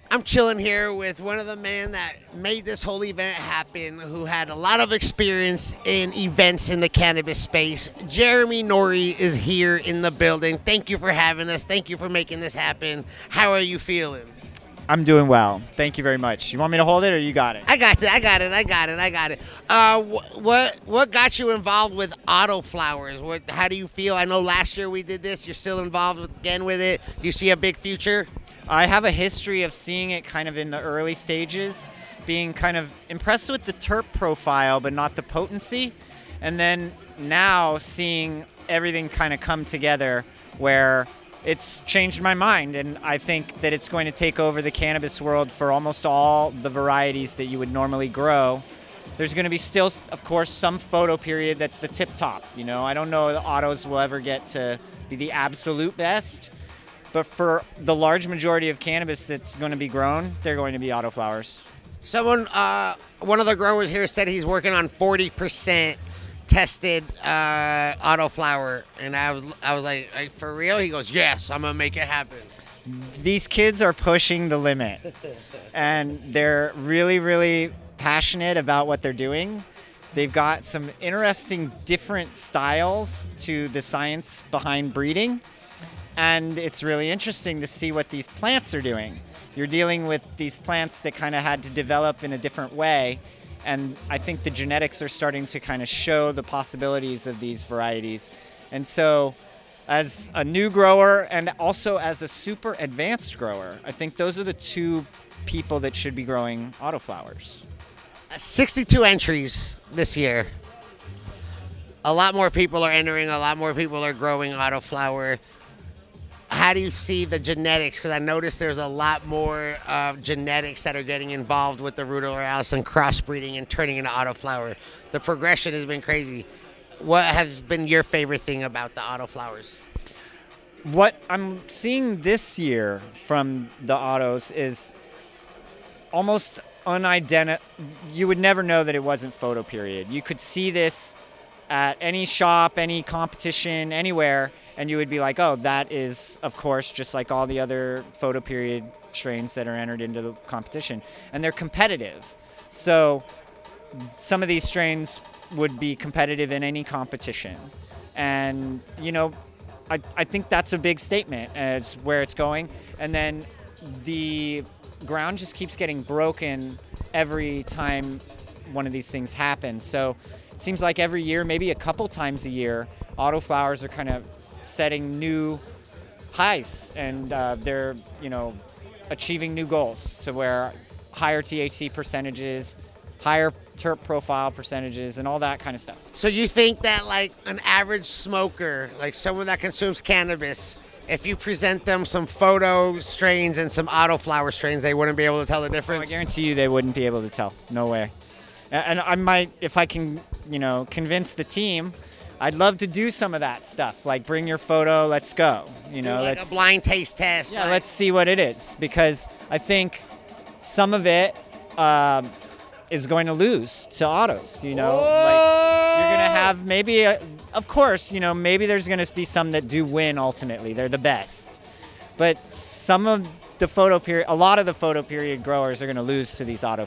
I'm chilling here with one of the men that made this whole event happen, who had a lot of experience in events in the cannabis space. Jeremy Norrie is here in the building. Thank you for having us. Thank you for making this happen. How are you feeling? I'm doing well. Thank you very much. You want me to hold it or you got it? I got it. What got you involved with Autoflowers? How do you feel? I know last year we did this. You're still involved again with it. Do you see a big future? I have a history of seeing it kind of in the early stages, being kind of impressed with the terp profile, but not the potency. And then now seeing everything kind of come together where it's changed my mind. And I think that it's going to take over the cannabis world for almost all the varieties that you would normally grow. There's going to be still, of course, some photo period that's the tip top. You know, I don't know if the autos will ever get to be the absolute best. But for the large majority of cannabis that's going to be grown, they're going to be autoflowers. One of the growers here said he's working on 40% tested autoflower, and I was like, for real? He goes, yes, I'm gonna make it happen. These kids are pushing the limit, and they're really, really passionate about what they're doing. They've got some interesting different styles to the science behind breeding. And it's really interesting to see what these plants are doing. You're dealing with these plants that kind of had to develop in a different way. And I think the genetics are starting to kind of show the possibilities of these varieties. And so as a new grower and also as a super advanced grower, I think those are the two people that should be growing autoflowers. 62 entries this year. A lot more people are entering, a lot more people are growing autoflower. How do you see the genetics? Because I noticed there's a lot more genetics that are getting involved with the ruderalis and crossbreeding and turning into autoflower. The progression has been crazy. What has been your favorite thing about the autoflowers? What I'm seeing this year from the autos is almost you would never know that it wasn't photo period. You could see this at any shop, any competition, anywhere, and you would be like, oh, that is, of course, just like all the other photo period strains that are entered into the competition. And they're competitive. So some of these strains would be competitive in any competition. And, you know, I think that's a big statement as where it's going. And then the ground just keeps getting broken every time one of these things happens. So it seems like every year, maybe a couple times a year, autoflowers are kind of setting new highs, and they're, you know, achieving new goals to where higher THC percentages, higher terp profile percentages, and all that kind of stuff. So you think that like an average smoker, like someone that consumes cannabis, if you present them some photo strains and some autoflower strains, they wouldn't be able to tell the difference? I guarantee you they wouldn't be able to tell. No way. And I might, if I can, you know, convince the team, I'd love to do some of that stuff, like bring your photo, let's go. You know, like a blind taste test. Yeah, let's see what it is, because I think some of it is going to lose to autos. You know, like you're gonna have maybe, of course, you know, maybe there's gonna be some that do win ultimately. They're the best, but some of the photo period, a lot of the photo period growers are gonna lose to these auto.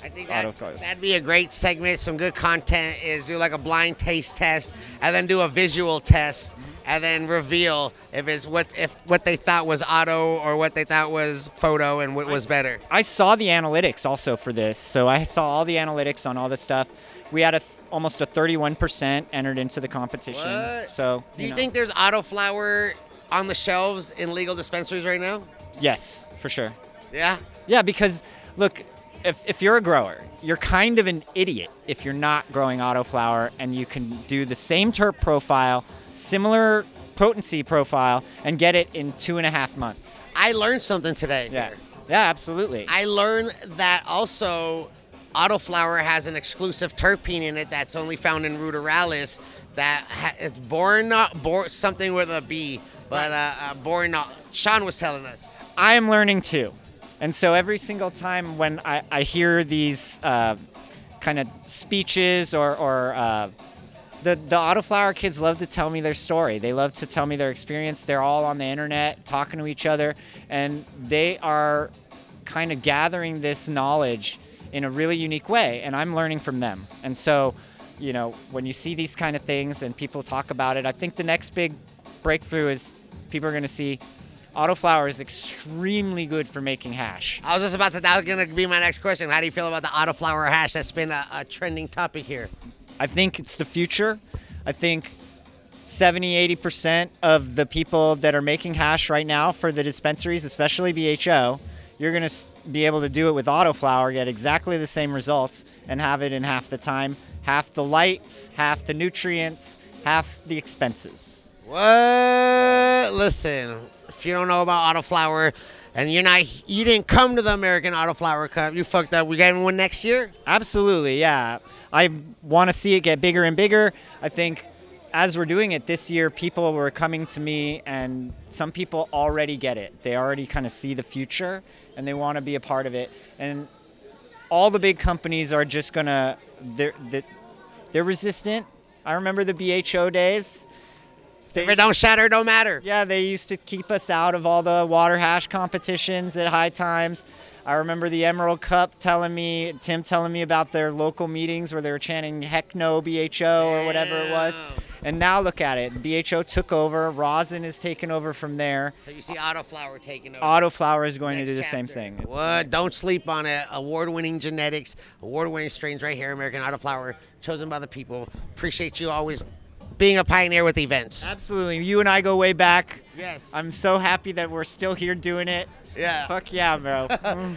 I think that'd be a great segment. Some good content is do like a blind taste test, and then do a visual test, and then reveal if it's what they thought was auto or what they thought was photo, and what was better. I saw the analytics also for this, so I saw all the analytics on all this stuff. We had almost a 31% entered into the competition. What? So do you think there's autoflower on the shelves in legal dispensaries right now? Yes, for sure. Yeah. Yeah, because look. If you're a grower, you're kind of an idiot if you're not growing autoflower and you can do the same terp profile, similar potency profile, and get it in 2.5 months. I learned something today. Yeah, yeah, absolutely. I learned that also autoflower has an exclusive terpene in it that's only found in ruderalis. That it's born something with a B, but Sean was telling us. I am learning too. And so every single time when I hear these kind of speeches or the Autoflower kids love to tell me their story. They love to tell me their experience. They're all on the internet talking to each other, and they are kind of gathering this knowledge in a really unique way, and I'm learning from them. And so, you know, when you see these kind of things and people talk about it, I think the next big breakthrough is people are going to see Autoflower is extremely good for making hash. I was just about to, that was going to be my next question. How do you feel about the Autoflower hash? That's been a trending topic here. I think it's the future. I think 70–80% of the people that are making hash right now for the dispensaries, especially BHO, you're going to be able to do it with Autoflower, get exactly the same results, and have it in half the time, half the lights, half the nutrients, half the expenses. What? Listen, if you don't know about Autoflower and you didn't come to the American Autoflower Cup, you fucked up. We getting one next year? Absolutely, yeah. I want to see it get bigger and bigger. I think as we're doing it this year, people were coming to me, and some people already get it. They already kind of see the future, and they want to be a part of it. And all the big companies are just going to, they're resistant. I remember the BHO days. If it don't shatter, don't matter. Yeah, they used to keep us out of all the water hash competitions at high times. I remember the Emerald Cup Tim telling me about their local meetings where they were chanting heck no BHO or whatever it was. And now look at it. BHO took over. Rosin is taken over from there. So you see Autoflower taking over. Autoflower is going to do the same thing. What? Don't sleep on it. Award-winning genetics, award-winning strains right here, American Autoflower, chosen by the people. Appreciate you always being a pioneer with events. Absolutely. You and I go way back. Yes. I'm so happy that we're still here doing it. Yeah. Fuck yeah, bro.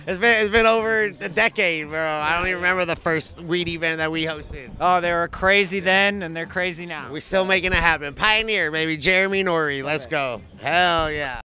It's been over a decade, bro. I don't even remember the first weed event that we hosted. Oh, they were crazy then, and they're crazy now. We're still making it happen. Pioneer, baby. Jeremy Norrie. Let's go. Hell yeah.